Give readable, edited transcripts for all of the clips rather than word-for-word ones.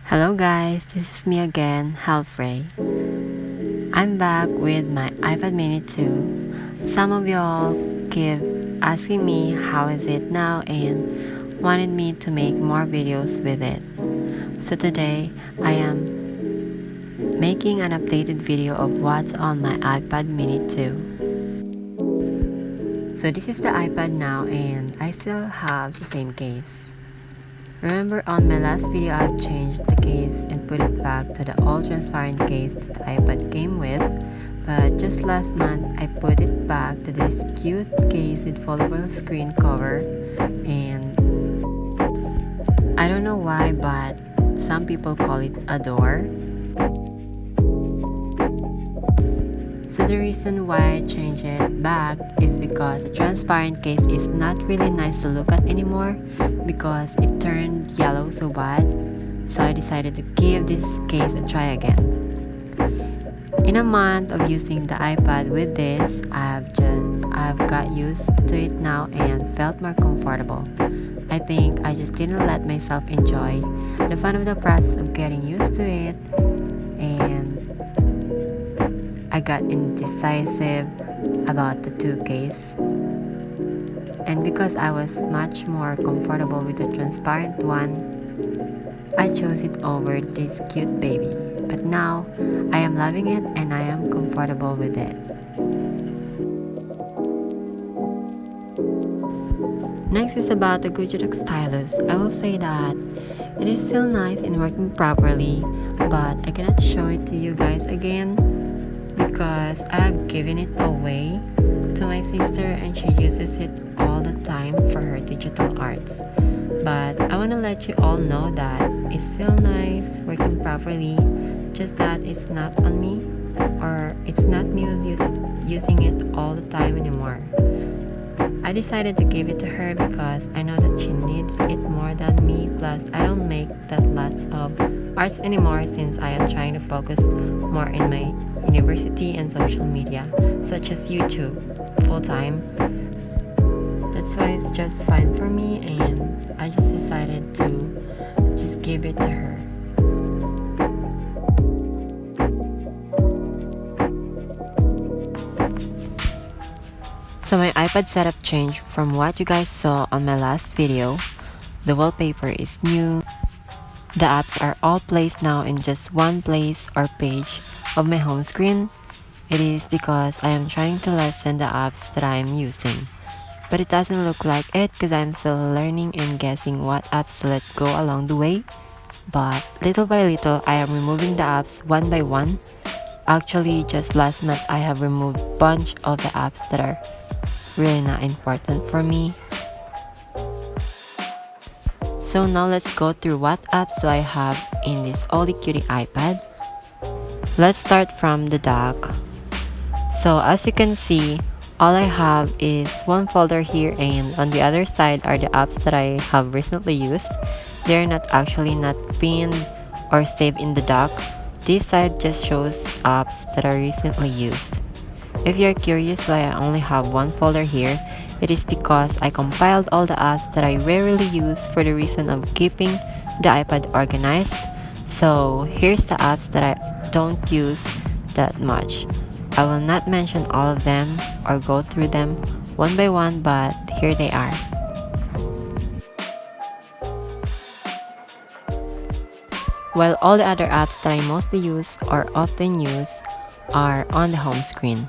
Hello guys, this is me again, Frae. I'm back with my iPad mini 2. Some of y'all keep asking me how is it now and wanted me to make more videos with it. So today I am making an updated video of what's on my iPad mini 2. So this is the iPad now and I still have the same case. Remember on my last video I've changed the case and put it back to the all transparent case that the iPad came with, but just last month I put it back to this cute case with foldable screen cover, and I don't know why but some people call it a door. So the reason why I changed it back is because the transparent case is not really nice to look at anymore because it turned yellow so bad. So I decided to give this case a try again. In a month of using the iPad with this, I've got used to it now and felt more comfortable. I think I just didn't let myself enjoy the fun of the process of getting used to it, and I got indecisive about the two case. And because I was much more comfortable with the transparent one, I chose it over this cute baby. But now, I am loving it and I am comfortable with it. Next is about the 𝓛𝓮𝓼 Stylus. I will say that it is still nice and working properly, but I cannot show it to you guys again because I have given it away to my sister and she uses it all the time for her digital arts. But I want to let you all know that it's still nice, working properly, just that it's not on me, or it's not me who's using it all the time anymore. I decided to give it to her because I know that she needs it more than me, plus I don't make that lots of arts anymore since I am trying to focus more in my university and social media, such as YouTube, full-time. That's why it's just fine for me and I just decided to just give it to her. So my iPad setup changed from what you guys saw on my last video. The wallpaper is new. The apps are all placed now in just one place or page of my home screen. It is because I am trying to lessen the apps that I am using. But it doesn't look like it because I'm still learning and guessing what apps to let go along the way. But little by little, I am removing the apps one by one. Actually, just last month, I have removed a bunch of the apps that are really not important for me. So now let's go through what apps do I have in this oldie cutie iPad. Let's start from the dock. So as you can see, all I have is one folder here, and on the other side are the apps that I have recently used. They're not pinned or saved in the dock. This side just shows apps that are recently used. If you're curious why I only have one folder here, it is because I compiled all the apps that I rarely use for the reason of keeping the iPad organized. So here's the apps that I don't use that much. I will not mention all of them or go through them one by one, but here they are. While all the other apps that I mostly use or often use are on the home screen.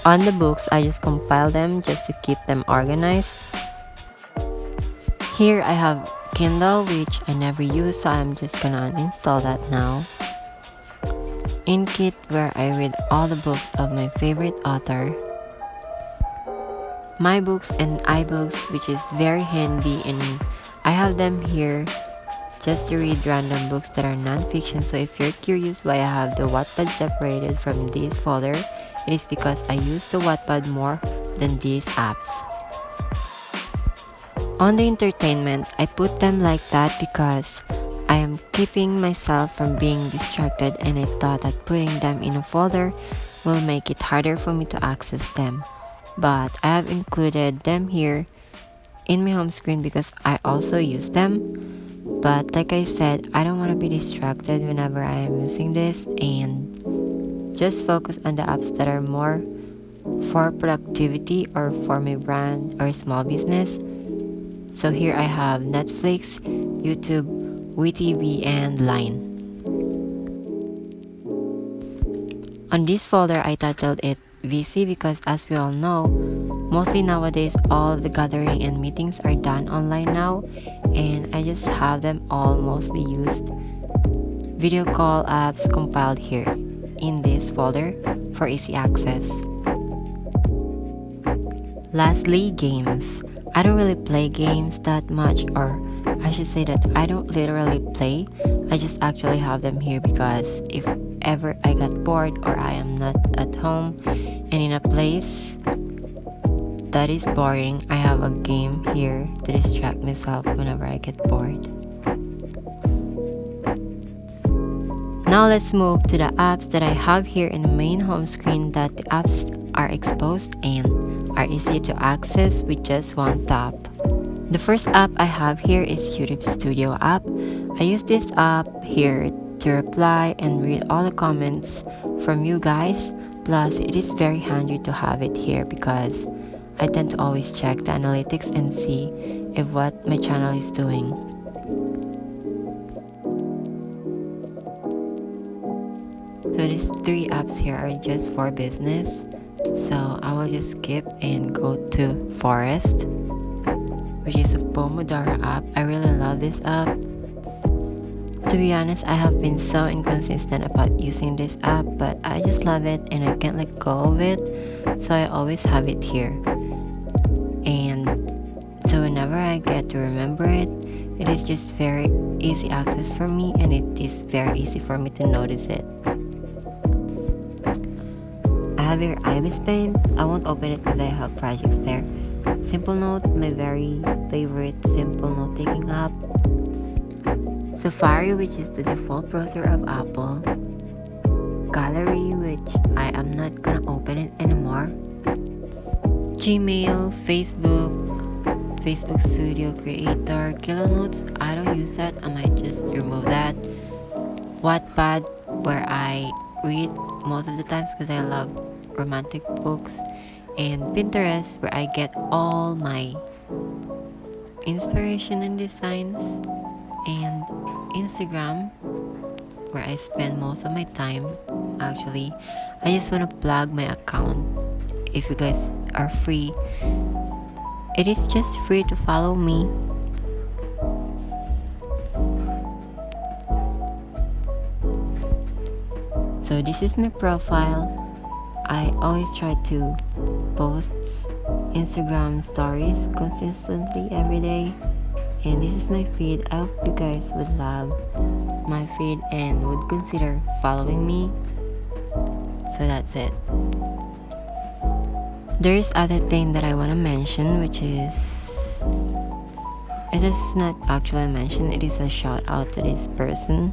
On the books, I just compile them just to keep them organized. Here I have Kindle, which I never use, so I'm just gonna uninstall that now. Inkit, where I read all the books of my favorite author. My books and iBooks, which is very handy, and I have them here just to read random books that are non-fiction. So if you're curious why I have the Wattpad separated from this folder, it is because I use the Wattpad more than these apps. On the entertainment, I put them like that because I am keeping myself from being distracted, and I thought that putting them in a folder will make it harder for me to access them. But I have included them here in my home screen because I also use them. But like I said, I don't want to be distracted whenever I am using this, and just focus on the apps that are more for productivity or for my brand or small business. So here I have Netflix, YouTube, WeTV, and Line. On this folder, I titled it VC because, as we all know, mostly nowadays all the gathering and meetings are done online now, and I just have them all mostly used video call apps compiled here in this folder for easy access. Lastly, games. I don't really play games that much, or I should say that I don't literally play. I just actually have them here because if ever I got bored or I am not at home and in a place that is boring, I have a game here to distract myself whenever I get bored. Now let's move to the apps that I have here in the main home screen, that the apps are exposed and are easy to access with just one tap. The first app I have here is YouTube Studio app. I use this app here to reply and read all the comments from you guys. Plus, it is very handy to have it here because I tend to always check the analytics and see if what my channel is doing. So these three apps here are just for business. So I will just skip and go to Forest, which is a Pomodoro app. I really love this app. To be honest, I have been so inconsistent about using this app, but I just love it and I can't let go of it. So I always have it here. And so whenever I get to remember it, it is just very easy access for me, and it is very easy for me to notice it. I have here Ibis Paint. I won't open it because I have projects there. Simple Note, my very favorite simple note taking app. Safari, which is the default browser of Apple. Gallery, which I am not gonna open it anymore. Gmail, Facebook Studio Creator, Kilo Notes. I don't use that. I might just remove that. Wattpad, where I read most of the times because I love romantic books. And Pinterest, where I get all my inspiration and designs. And Instagram, where I spend most of my time. Actually, I just want to plug my account. If you guys are free, it is just free to follow me. So this is my profile. I always try to post Instagram stories consistently every day. And this is my feed. I hope you guys would love my feed and would consider following me. So that's it. There is other thing that I want to mention, which is, it is not actually mentioned, it is a shout out to this person.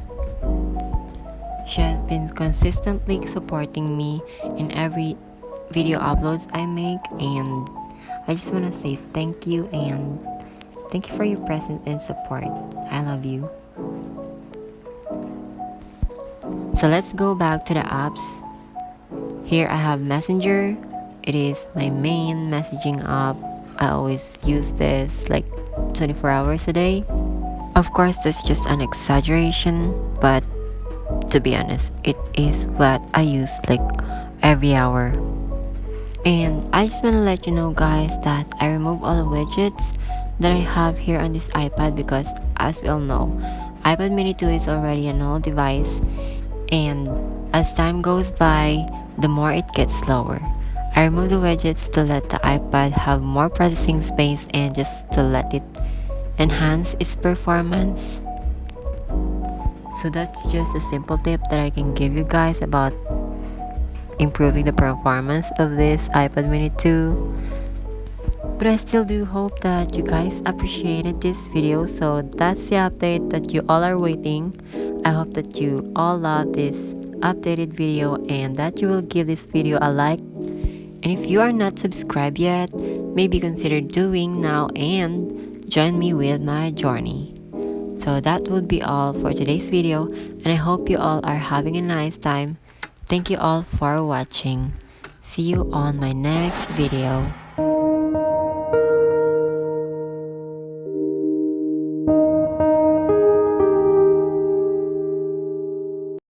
She has been consistently supporting me in every video uploads I make, and I just want to say thank you, and thank you for your presence and support. I love you. So let's go back to the apps. Here I have Messenger. It is my main messaging app. I always use this like 24 hours a day. Of course, that's just an exaggeration, but to be honest, it is what I use like every hour. And I just want to let you know, guys, that I remove all the widgets that I have here on this iPad because, as we all know, iPad mini 2 is already an old device, and as time goes by, the more it gets slower. I remove the widgets to let the iPad have more processing space and just to let it enhance its performance. So that's just a simple tip that I can give you guys about improving the performance of this iPad mini 2. But I still do hope that you guys appreciated this video. So that's the update that you all are waiting. I hope that you all love this updated video and that you will give this video a like. And if you are not subscribed yet, maybe consider doing now and join me with my journey. So that would be all for today's video, and I hope you all are having a nice time. Thank you all for watching. See you on my next video.